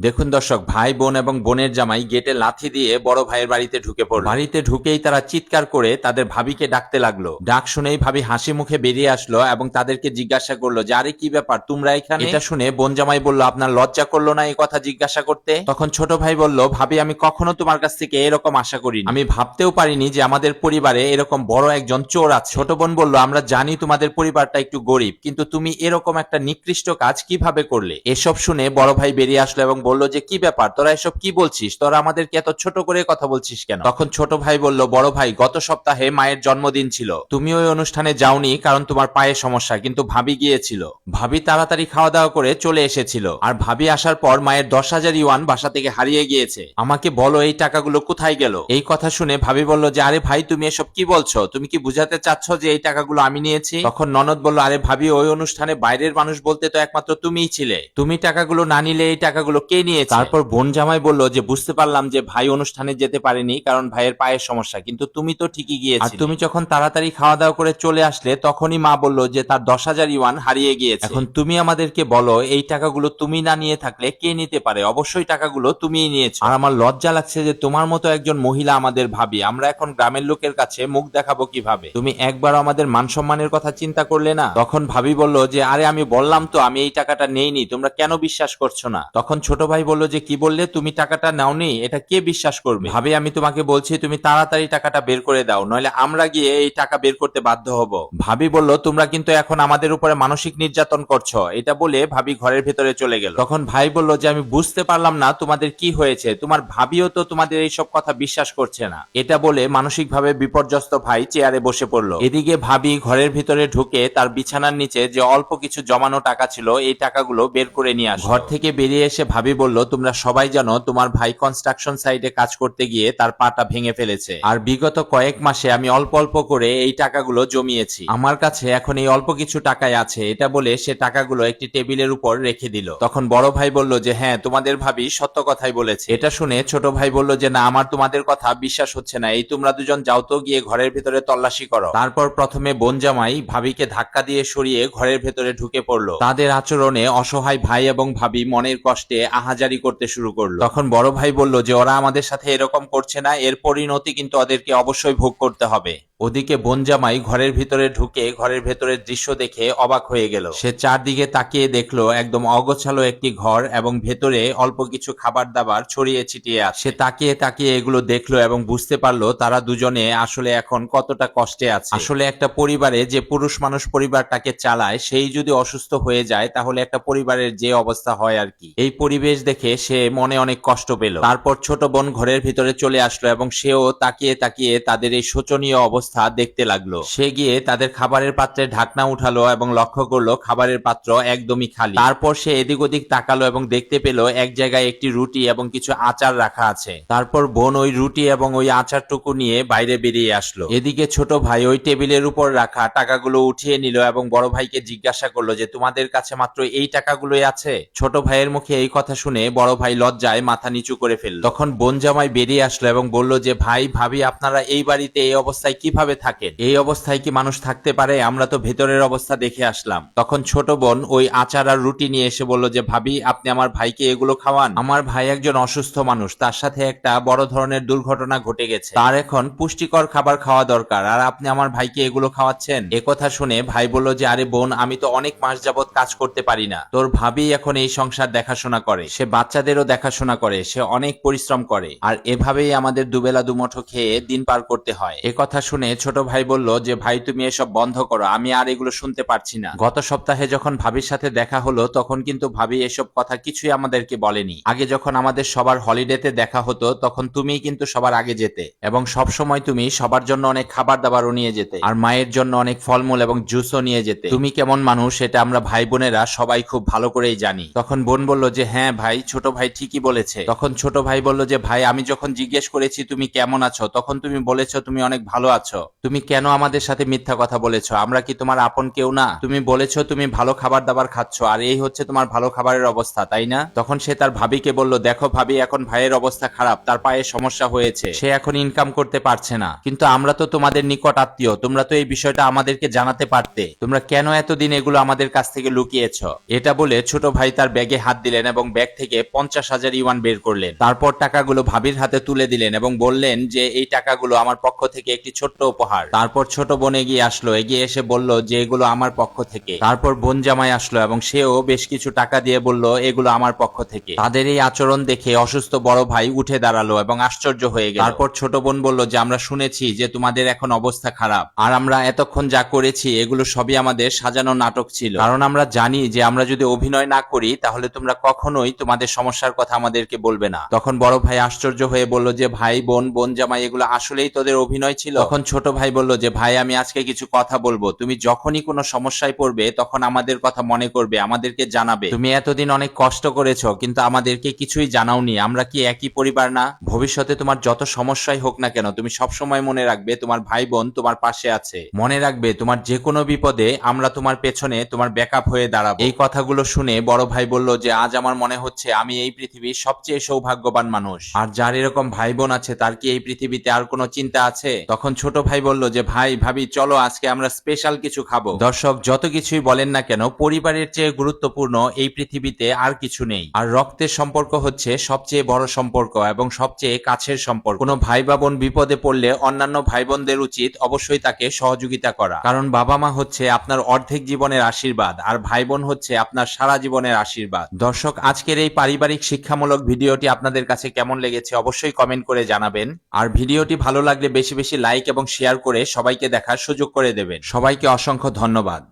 দেখুন দর্শক, ভাই বোন এবং বোনের জামাই গেটে লাথি দিয়ে বড় ভাইয়ের বাড়িতে ঢুকে পড়ল। বাড়িতে ঢুকেই তারা চিৎকার করে তাদের ভাবিকে ডাকতে লাগলো। ডাক শুনেই ভাবি হাসি মুখে বেরিয়ে আসলো এবং তাদেরকে জিজ্ঞাসা করলো যে আরে কি ব্যাপার তোমরা এখানে। এটা শুনে বোন জামাই বলল, আপনার লজ্জা করলো না এই কথা জিজ্ঞাসা করতে? তখন ছোট ভাই বলল, ভাবি আমি কখনো তোমার কাছ থেকে এরকম আশা করিনি, আমি ভাবতেও পারিনি যে আমাদের পরিবারে এরকম বড় একজন চোর আছে। ছোট বোন বলল, আমরা জানি তোমাদের পরিবারটা একটু গরিব, কিন্তু তুমি এরকম একটা নিকৃষ্ট কাজ কিভাবে করলে? এসব শুনে বড় ভাই বেরিয়ে আসলো এবং বলল যে কি ব্যাপার, তোরা এসব কি বলছিস? তোরা আমাদেরকে এত ছোট করে কথা বলছিস কেন? তখন ছোট ভাই বলল, বড় ভাই গত সপ্তাহে মায়ের জন্মদিন ছিল, তুমি ওই অনুষ্ঠানে যাওনি কারণ তোমার পায়ে সমস্যা, কিন্তু ভাবি গিয়েছিল। ভাবি তাড়াতাড়ি খাওয়া দাওয়া করে চলে এসেছিল, আর ভাবি আসার পর মায়ের 10,000 ইউয়ান বাসা থেকে হারিয়ে গিয়েছে। আমাকে বলো এই টাকাগুলো কোথায় গেল? এই কথা শুনে ভাবি বলল যে আরে ভাই তুমি এসব কি বলছো? তুমি কি বুঝাতে চাচ্ছ যে এই টাকাগুলো আমি নিয়েছি? তখন ননদ বলল, আরে ভাবি ওই অনুষ্ঠানে বাইরের মানুষ বলতে তো একমাত্র তুমিই ছিলে, তুমি টাকাগুলো না নিলে এই টাকাগুলো কে নিয়েছে? তারপর বোন জামাই বলল যে বুঝতে পারলাম যে ভাই অনুষ্ঠানে যেতে পারেনি কারণ ভাইয়ের পায়ের সমস্যা, কিন্তু তুমি তো ঠিকই গিয়েছিলে। আর তুমি যখন তাড়াতাড়ি খাওয়া দাওয়া করে চলে আসলে তখনই মা বলল যে তার 10,000 ইউয়ান হারিয়ে গিয়েছে। এখন তুমি আমাদেরকে বলো এই টাকাগুলো তুমি না নিয়ে থাকলে কে নিতে পারে? অবশ্যই টাকাগুলো তুমিই নিয়েছো। আর আমার লজ্জা লাগছে যে তোমার মতো একজন মহিলা আমাদের ভাবি, আমরা এখন গ্রামের লোকের কাছে মুখ দেখাবো কিভাবে? তুমি একবার আমাদের মান সম্মানের কথা চিন্তা করলে না? তখন ভাবি বলল যে আরে আমি বললাম তো আমি এই টাকাটা নেইনি, তোমরা কেন বিশ্বাস করছো না? তখন ছোট ভাই বলল যে কি বললে, তুমি টাকাটা নাওনি? এটা কে বিশ্বাস করবে? ভাবি আমি তোমাকে বলছি তুমি তাড়াতাড়ি টাকাটা বের করে দাও, নইলে আমরা গিয়ে এই টাকা বের করতে বাধ্য হব। ভাবি বলল তোমরা কিন্তু এখন আমাদের উপরে মানসিক নির্যাতন করছো। এটা বলে ভাবি ঘরের ভেতরে চলে গেল। তখন ভাই বলল যে আমি বুঝতে পারলাম না তোমাদের কি হয়েছে, তোমার ভাবিও তো তোমাদের এইসব কথা বিশ্বাস করছে না। এটা বলে মানসিকভাবে বিপর্যস্ত ভাই চেয়ারে বসে পড়ল। এদিকে ভাবি ঘরের ভিতরে ঢুকে তার বিছানার নিচে যে অল্প কিছু জমানো টাকা ছিল এই টাকাগুলো বের করে নিয়ে আসে। ঘর থেকে বেরিয়ে এসে ভাবি বলল, তোমরা সবাই জানো তোমার ভাই কনস্ট্রাকশন সাইটে কাজ করতে গিয়ে তার পাটা ভেঙে ফেলেছে, আর বিগত কয়েক মাসে আমি অল্প অল্প করে এই টাকাগুলো জমিয়েছি, আমার কাছে এখন এই অল্প কিছু টাকাই আছে। এটা বলে সে টাকাগুলো একটি টেবিলের উপর রেখে দিল। তখন বড় ভাই বলল যে হ্যাঁ তোমাদের ভাবি সত্য কথাই বলেছে। এটা শুনে ছোট ভাই বলল যে না আমার তোমাদের কথা বিশ্বাস হচ্ছে না, এই তোমরা দুজন যাও তো গিয়ে ঘরের ভিতরে তল্লাশি করো। তারপর প্রথমে বোন জামাই ভাবিকে ধাক্কা দিয়ে সরিয়ে ঘরের ভেতরে ঢুকে পড়লো। তাদের আচরণে অসহায় ভাই এবং ভাবি মনের কষ্টে আহাজারি করতে শুরু করলো। তখন বড় ভাই বলল যে ওরা আমাদের সাথে এরকম করছে না, এর পরিণতি কিন্তু ওদেরকে অবশ্যই ভোগ করতে হবে। ওদিকে বোন জামাই ঘরের ভিতরে ঢুকে ঘরের ভেতরের দৃশ্য দেখে অবাক হয়ে গেল। সে চারদিকে তাকিয়ে দেখলো একদম অগোছালো একটি ঘর এবং ভেতরে অল্প কিছু খাবার দাবার ছড়িয়ে ছিটিয়ে আছে। সে তাকিয়ে তাকিয়ে এগুলো দেখলো এবং বুঝতে পারলো তারা দুজনে আসলে এখন কতটা কষ্টে আছে। আসলে একটা পরিবারে যে পুরুষ মানুষ পরিবারটাকে চালায় সেই যদি অসুস্থ হয়ে যায় তাহলে একটা পরিবারের যে অবস্থা হয় আর কি। এই পরিবেশ দেখে সে মনে অনেক কষ্ট পেল। তারপর ছোট বোন ঘরের ভিতরে চলে আসলো এবং সেও তাকিয়ে তাকিয়ে তাদের এই শোচনীয় অবস্থা দেখতে লাগলো। সে গিয়ে তাদের খাবারের পাত্রে ঢাকনা উঠালো এবং লক্ষ্য করলো খাবারের পাত্র একদমই খালি। তারপর সে এদিক ওদিক তাকালো এবং দেখতে পেল এক জায়গায় একটি রুটি এবং কিছু আচার রাখা আছে। তারপর বোন ওই রুটি এবং ওই আচারটুকু নিয়ে বাইরে বেরিয়ে আসলো। এদিকে ছোট ভাই ওই টেবিলের উপর রাখা টাকাগুলো উঠিয়ে নিল এবং বড় ভাইকে জিজ্ঞাসা করলো যে তোমাদের কাছে মাত্র এই টাকাগুলোই আছে? ছোট ভাইয়ের মুখে এই কথা শুনে বড় ভাই লজ্জায় মাথা নিচু করে ফেলল। তখন বোন জামাই বেরিয়ে আসলো এবং বলল যে ভাই ভাবি আপনারা এই বাড়িতে এই অবস্থায় কিভাবে থাকেন? এই অবস্থায় কি মানুষ থাকতে পারে? আমরা তো ভেতরের অবস্থা দেখে আসলাম। তখন ছোট বোন ওই আচার আর রুটি নিয়ে এসে বলল যে ভাবি আপনি আমার ভাইকে এগুলো খাওয়ান, আমার ভাই একজন অসুস্থ মানুষ, তার সাথে একটা বড় ধরনের দুর্ঘটনা ঘটে গেছে, তার এখন পুষ্টিকর খাবার খাওয়া দরকার, আর আপনি আমার ভাইকে এগুলো খাওয়াচ্ছেন? একথা শুনে ভাই বলল যে আরে বোন আমি তো অনেক মাস যাবত কাজ করতে পারি না, তোর ভাবি এখন এই সংসার দেখাশোনা করে, সে বাচ্চাদেরও দেখাশোনা করে, সে অনেক পরিশ্রম করে, আর এভাবেই আমাদের দুবেলা দুমুঠো খেয়ে দিন পার করতে হয়। একথা শুনে ছোট ভাই বলল যে ভাই তুমি এসব বন্ধ করো, আমি আর এগুলো শুনতে পারছি না। গত সপ্তাহে যখন ভাবির সাথে দেখা হলো তখন কিন্তু ভাবি এসব কথা কিছুই আমাদেরকে বলেনি। আগে যখন আমাদের সবার হলিডেতে দেখা হতো তখন তুমিই কিন্তু সবার আগে যেতে এবং সব সময় তুমি সবার জন্য অনেক খাবার দাবারও নিয়ে যেতে, আর মায়ের জন্য অনেক ফলমূল এবং জুসও নিয়ে যেতে। তুমি কেমন মানুষ এটা আমরা ভাই বোনেরা সবাই খুব ভালো করেই জানি। তখন বোন বলল যে হ্যাঁ ভাই, ছোট ভাই ঠিকই বলেছে। তখন ছোট ভাই বলল যে ভাই আমি যখন জিজ্ঞেস করেছি তুমি কেমন আছো তখন তুমি বলেছো তুমি অনেক ভালো আছো, তুমি কেন আমাদের সাথে মিথ্যা কথা বলেছো? আমরা কি তোমার আপন কেউ না? তুমি বলেছো তুমি ভালো খাবার দাবার খাচ্ছ, আর এই হচ্ছে তোমার ভালো খাবারের অবস্থা, তাই না? তখন সে তার ভাবিকে বলল দেখো ভাবি এখন ভাইয়ের অবস্থা খারাপ, তার পায়ে সমস্যা হয়েছে, সে এখন ইনকাম করতে পারছে না, কিন্তু আমরা তো তোমাদের নিকট আত্মীয়, তোমরা তো এই বিষয়টা আমাদেরকে জানাতে পারতে, তোমরা কেন এতদিন এগুলো আমাদের কাছ থেকে লুকিয়েছো? এটা বলে ছোট ভাই তার ব্যাগে হাত দিলেন এবং ব্যাগ থেকে 50,000 ইউয়ান বের করলেন। তারপর টাকাগুলো ভাবির হাতে তুলে দিলেন এবং বললেন যে এই টাকাগুলো আমার পক্ষ থেকে একটি ছোট্ট উপহার। তারপর ছোট বোন এগিয়ে আসলো, এগিয়ে এসে বলল যে এগুলো আমার পক্ষ থেকে। তারপর বোন জামাই আসলো এবং সেও বেশ কিছু টাকা দিয়ে বলল এগুলো আমার পক্ষ থেকে। তাদের এই আচরণ দেখে অসুস্থ বড় ভাই উঠে দাঁড়ালো এবং আশ্চর্য হয়ে গেল। তারপর ছোট বোন বলল যে আমরা শুনেছি যে তোমাদের এখন অবস্থা খারাপ, আর আমরা এতক্ষণ যা করেছি এগুলো সবই আমাদের সাজানো নাটক ছিল, কারণ আমরা জানি যে আমরা যদি অভিনয় না করি তাহলে তোমরা কখনোই তোমাদের সমস্যার কথা আমাদেরকে বলবে না। তখন বড় ভাই আশ্চর্য হয়ে বলল যে ভাই বোন বোন জামাই এগুলো আসলেই তোদের অভিনয় ছিল? তখন ছোট ভাই বলল যে ভাই আমি আজকে কিছু কথা বলবো, তুমি যখনই কোনো সমস্যায় পড়বে তখন আমাদের কথা মনে করবে, আমাদেরকে জানাবে। তুমি এতদিন অনেক কষ্ট করেছো কিন্তু আমাদেরকে কিছুই জানাওনি, আমরা কি একই পরিবার না? ভবিষ্যতে তোমার যত সমস্যাই হোক না কেন তুমি সবসময় মনে রাখবে তোমার ভাই বোন তোমার পাশে আছে। মনে রাখবে তোমার যে কোনো বিপদে আমরা তোমার পেছনে তোমার ব্যাকআপ হয়ে দাঁড়াবো। এই কথাগুলো শুনে বড় ভাই বলল যে আজ আমার মনে হচ্ছে আমি এই পৃথিবীর সবচেয়ে সৌভাগ্যবান মানুষ, আর যার এরকম ভাই বোন আছে তার কি এই পৃথিবীতে আর কোনো চিন্তা আছে? তখন ছোট ভাই বলল যে ভাই ভাবি চলো আজকে আমরা স্পেশাল কিছু খাবো। দর্শক যত কিছুই বলেন না কেন পরিবারের চেয়ে গুরুত্বপূর্ণ এই পৃথিবীতে আর কিছু নেই, আর রক্তের সম্পর্ক হচ্ছে সবচেয়ে বড় সম্পর্ক এবং সবচেয়ে কাছের সম্পর্ক। কোনো ভাই বা বোন বিপদে পড়লে অন্যান্য ভাই বোনদের উচিত অবশ্যই তাকে সহযোগিতা করা, কারণ বাবা মা হচ্ছে আপনার অর্ধেক জীবনের আশীর্বাদ আর ভাই বোন হচ্ছে আপনার সারা জীবনের আশীর্বাদ। দর্শক আজকের এই পারিবারিক শিক্ষামূলক ভিডিওটি আপনাদের কাছে কেমন লেগেছে অবশ্যই কমেন্ট করে জানাবেন, আর ভিডিওটি ভালো লাগলে বেশি বেশি লাইক এবং শেয়ার করে সবাইকে দেখার সুযোগ করে দেবেন। সবাইকে অসংখ্য ধন্যবাদ।